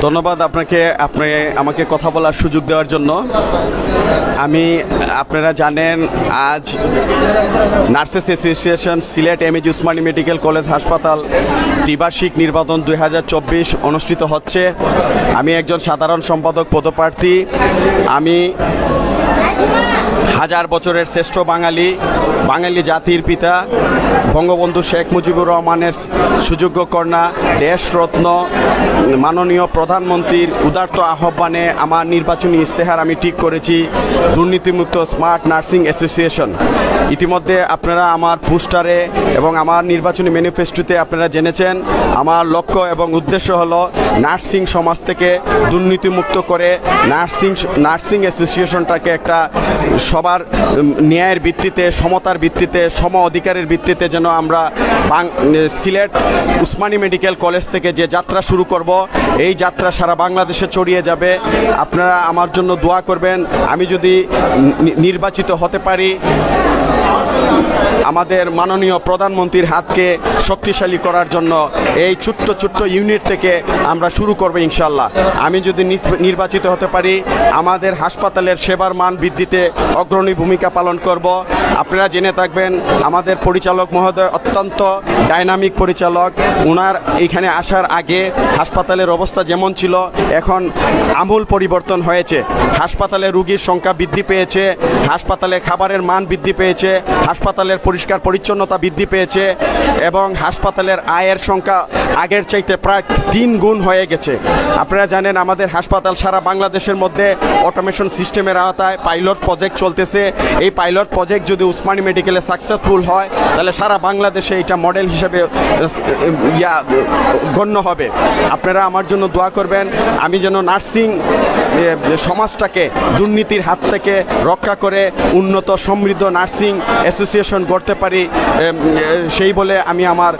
ধন্যবাদ আপনাকে আমাকে কথা বলার সুযোগ দেওয়ার জন্য। আপনারা জানেন আজ nurses association Sylhet MAG Usmani medical college হাসপাতাল দ্বিবার্ষিক নির্বাচন 2024 অনুষ্ঠিত হচ্ছে। আমি একজন সাধারণ সম্পাদক পদপ্রার্থী। আমি হাজার বছরের শ্রেষ্ঠ বাঙালি জাতির পিতা বঙ্গবন্ধু শেখ মুজিবুর রহমানের সুযোগ্য কন্যা, দেশরত্ন মাননীয় প্রধানমন্ত্রীর উদারত আহ্বানে আমার নির্বাচনী ইশতেহার আমি ঠিক করেছি দুর্নীতিমুক্ত স্মার্ট নার্সিং অ্যাসোসিয়েশন। ইতিমধ্যে আপনারা আমার পোস্টারে এবং আমার নির্বাচনী ম্যানিফেস্টোতে আপনারা জেনেছেন আমার লক্ষ্য এবং উদ্দেশ্য হলো নার্সিং সমাজ থেকে দুর্নীতিমুক্ত করে নার্সিং অ্যাসোসিয়েশনটাকে একটা সবার ন্যায়ের ভিত্তিতে, সমতার ভিত্তিতে, সম অধিকারের ভিত্তিতে যেন আমরা সিলেট উসমানী মেডিকেল কলেজ থেকে যে যাত্রা শুরু করব, এই যাত্রা সারা বাংলাদেশে ছড়িয়ে যাবে। আপনারা আমার জন্য দোয়া করবেন। আমি যদি নির্বাচিত হতে পারি, আমাদের মাননীয় প্রধানমন্ত্রীর হাতকে শক্তিশালী করার জন্য এই ছোট্ট ইউনিট থেকে আমরা শুরু করব ইনশাল্লাহ। আমি যদি নির্বাচিত হতে পারি, আমাদের হাসপাতালের সেবার মান বৃদ্ধিতে অগ্রণী ভূমিকা পালন করব। আপনারা জেনে থাকবেন আমাদের পরিচালক মহোদয় অত্যন্ত ডাইনামিক পরিচালক। ওনার এইখানে আসার আগে হাসপাতালের অবস্থা যেমন ছিল এখন আমূল পরিবর্তন হয়েছে। হাসপাতালে রোগীর সংখ্যা বৃদ্ধি পেয়েছে, হাসপাতালে খাবারের মান বৃদ্ধি পেয়েছে, হাসপাতালের পরিষ্কার পরিচ্ছন্নতা বৃদ্ধি পেয়েছে এবং হাসপাতালের আয়ের সংখ্যা আগের চাইতে প্রায় 3 গুণ হয়ে গেছে। আপনারা জানেন আমাদের হাসপাতাল সারা বাংলাদেশের মধ্যে অটোমেশন সিস্টেমের আওতায় পাইলট প্রজেক্ট চলতেছে। এই পাইলট প্রজেক্ট যদি উসমানী মেডিকেলে সাকসেসফুল হয় তাহলে সারা বাংলাদেশে এটা মডেল হিসেবে গণ্য হবে। আপনারা আমার জন্য দোয়া করবেন, আমি যেন নার্সিং সমাজটাকে দুর্নীতির হাত থেকে রক্ষা করে উন্নত সমৃদ্ধ নার্সিং অ্যাসোসিয়েশন গড়তে পারি, সেই বলে আমি আমার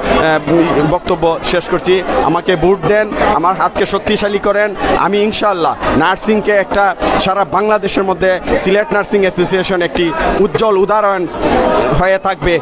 বক্তব্য শেষ করছি। আমাকে ভোট দেন, আমার হাতকে শক্তিশালী করেন। আমি ইনশাআল্লাহ নার্সিংকে একটা সারা বাংলাদেশের মধ্যে সিলেট নার্সিং অ্যাসোসিয়েশন একটি উজ্জ্বল উদাহরণ হয়ে থাকবে।